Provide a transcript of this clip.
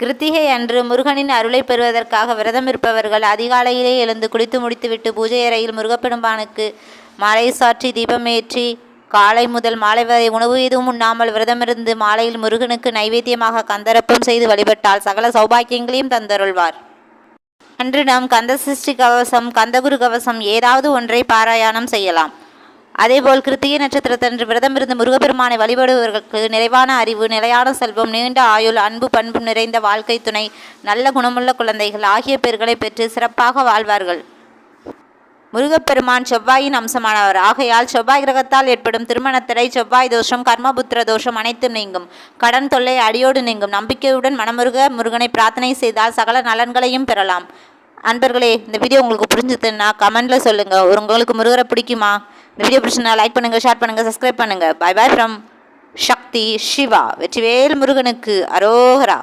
கிருத்திகை அன்று முருகனின் அருளை பெறுவதற்காக விரதம் இருப்பவர்கள் அதிகாலையிலே எழுந்து குளித்து முடித்துவிட்டு பூஜை அறையில் முருகப்பெருமானுக்கு மாலை சாற்றி தீபமேற்றி காலை முதல் மாலை வரை உணவு எதுவும் உண்ணாமல் விரதமிருந்து மாலையில் முருகனுக்கு நைவேத்தியமாக கந்தரப்பம் செய்து வழிபட்டால் சகல சௌபாக்கியங்களையும் தந்தருள்வார். அன்று நாம் கந்த சஷ்டி கவசம் கந்தகுரு கவசம் ஏதாவது ஒன்றை பாராயணம் செய்யலாம். அதேபோல் கிருத்திகை நட்சத்திரத்தன்று விரதமிருந்து முருகப்பெருமானை வழிபடுபவர்களுக்கு நிறைவான அறிவு, நிலையான செல்வம், நீண்ட ஆயுள், அன்பு பண்பு நிறைந்த வாழ்க்கை துணை, நல்ல குணமுள்ள குழந்தைகள் ஆகிய பெயர்களை பெற்று சிறப்பாக வாழ்வார்கள். முருகப்பெருமான் செவ்வாயின் அம்சமானவர். ஆகையால் செவ்வாய் கிரகத்தால் ஏற்படும் திருமணத்தடை, செவ்வாய் தோஷம், கர்மபுத்திர தோஷம் அனைத்தும் நீங்கும். கடன் தொல்லை அடியோடு நீங்கும். நம்பிக்கையுடன் முருகனை பிரார்த்தனை செய்தால் சகல நலன்களையும் பெறலாம். அன்பர்களே, இந்த வீடியோ உங்களுக்கு புரிஞ்சுதுன்னா கமெண்ட்ல சொல்லுங்க. உங்களுக்கு முருகரை பிடிக்குமா? இந்த வீடியோ பிடிச்சிருந்தா லைக் பண்ணுங்க, ஷேர் பண்ணுங்க, சப்ஸ்கிரைப் பண்ணுங்க. பை பை ஃப்ரம் சக்தி சிவா. வெற்றிவேல் முருகனுக்கு அரோகரா.